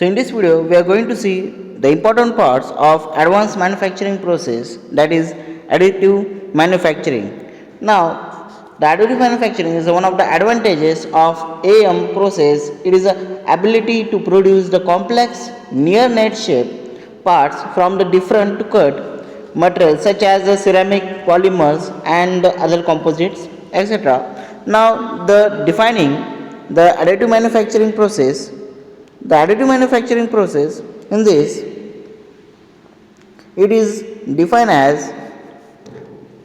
So in this video we are going to see the important parts of advanced manufacturing process, that is additive manufacturing. Now the additive manufacturing is one of the advantages of AM process. It is the ability to produce the complex near net shape parts from the different cut materials such as the ceramic, polymers and other composites, etc. Now the defining the additive manufacturing process. The additive manufacturing process in this, it is defined as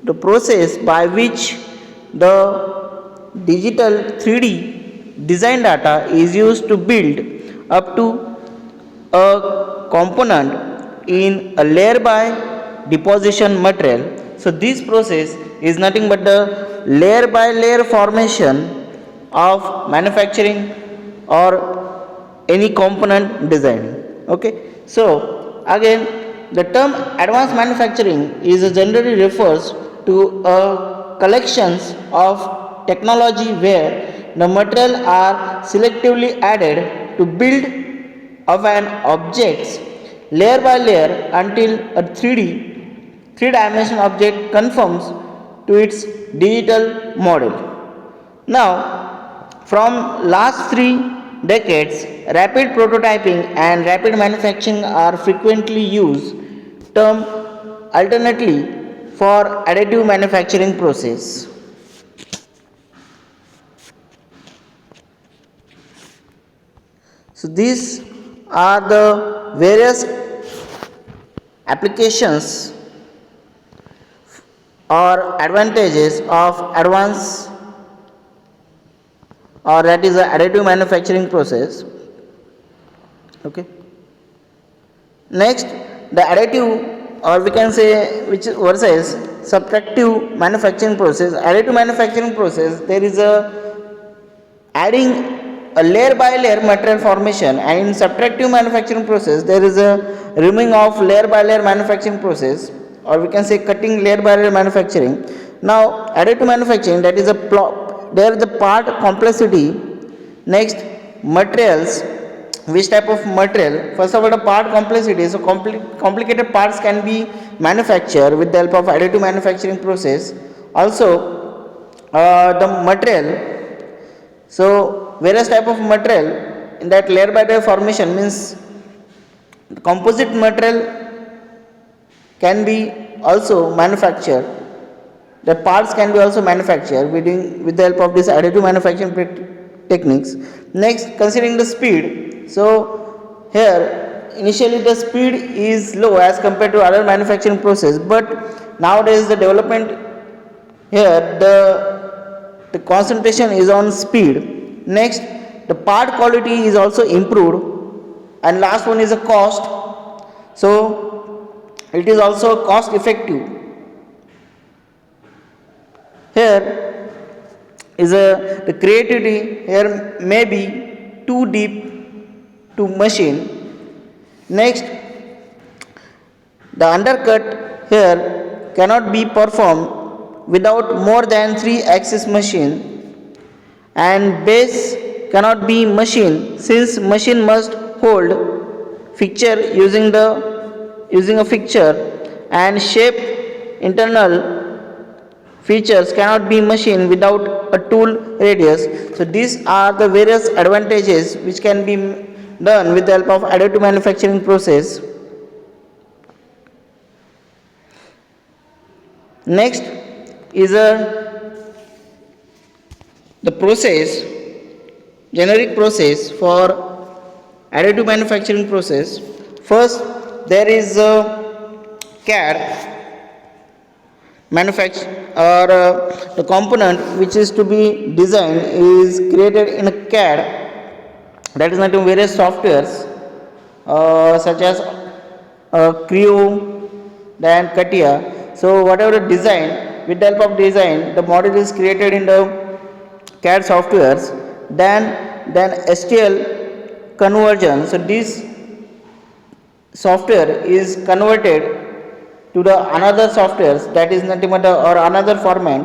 the process by which the digital 3D design data is used to build up to a component in a layer by deposition material. So this process is nothing but the layer by layer formation of manufacturing or any component design. Okay, so again the term advanced manufacturing is generally refers to a collections of technology where the material are selectively added to build of an objects layer by layer until a 3D object conforms to its digital model. Now from last 3 decades, rapid prototyping and rapid manufacturing are frequently used term alternately for additive manufacturing process. So these are the various applications or advantages of advanced, or that is the additive manufacturing process. Okay, next the additive, or we can say which versus subtractive manufacturing process. Additive manufacturing process, there is a adding a layer by layer material formation, and in subtractive manufacturing process there is a removing of layer by layer manufacturing process, or we can say cutting layer by layer manufacturing. Now additive manufacturing, that is a there is the part complexity. Next, materials, which type of material. First of all, the part complexity. So complicated parts can be manufactured with the help of additive manufacturing process. Also the material, so various type of material in that layer by layer formation means composite material can be also manufactured. The parts can be also manufactured with the help of this additive manufacturing techniques. Next, considering the speed. So here initially the speed is low as compared to other manufacturing process, but nowadays the development here the concentration is on speed. Next, the part quality is also improved, and last one is the cost. So it is also cost effective. Here is the creativity here may be too deep to machine. Next, the undercut here cannot be performed without more than 3-axis machine, and base cannot be machined since machine must hold fixture using a fixture, and shape internal features cannot be machined without a tool radius. So these are the various advantages which can be done with the help of additive manufacturing process. Next is the process, generic process for additive manufacturing process. First, there is a CAD manufacture, or the component which is to be designed is created in a CAD, that is not in various softwares such as Creo, then CATIA. So whatever the design, with the help of design the model is created in the CAD softwares, then STL conversion. So this software is converted to the another softwares, that is nothing but or another format.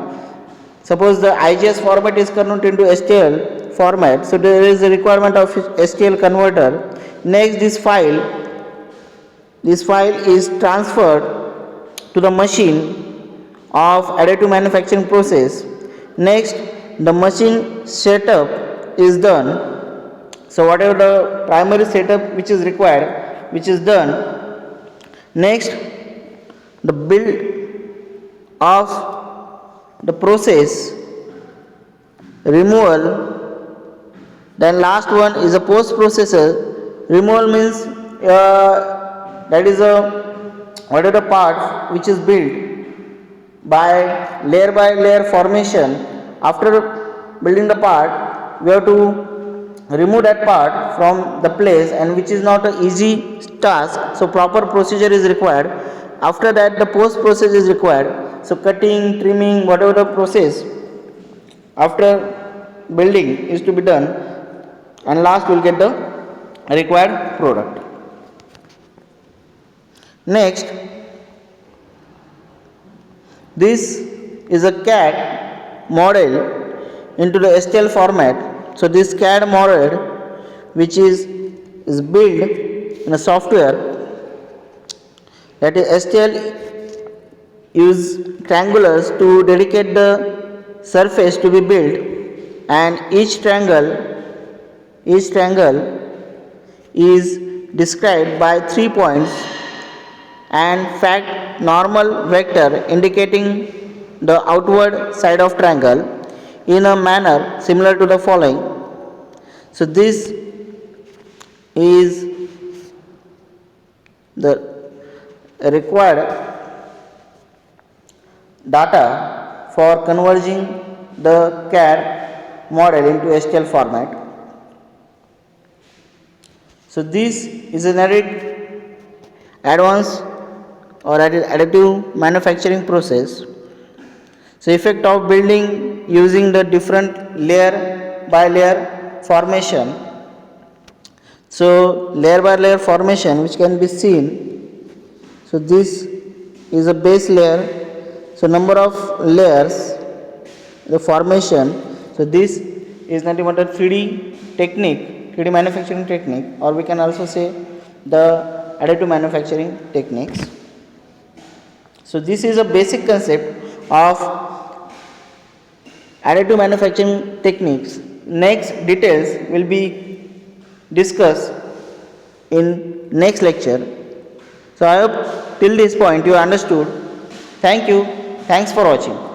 Suppose the IGS format is converted into STL format, so there is a requirement of STL converter. Next, this file is transferred to the machine of additive manufacturing process. Next, the machine setup is done. So whatever the primary setup which is required, which is done. Next, the build of the process, removal. Then last one is a post processor. Removal means that is what are the parts which is built by layer formation. After building the part, we have to remove that part from the place, and which is not an easy task. So proper procedure is required. After that, the post process is required. So cutting, trimming, whatever the process after building is to be done, and last we will get the required product. Next, this is a CAD model into the STL format. So this CAD model, which is built in a software, that is STL, use triangulars to dedicate the surface to be built, and each triangle is described by 3 points and fact normal vector indicating the outward side of triangle in a manner similar to the following. So this is the required data for converging the CAD model into STL format. So this is an advanced or additive manufacturing process. So effect of building using the different layer by layer formation. So layer by layer formation which can be seen. So this is a base layer. So number of layers, the formation. So this is nothing but a 3D technique, 3D manufacturing technique, or we can also say the additive manufacturing techniques. So this is a basic concept of additive manufacturing techniques. Next details will be discussed in next lecture. So I hope till this point you understood. Thank you. Thanks for watching.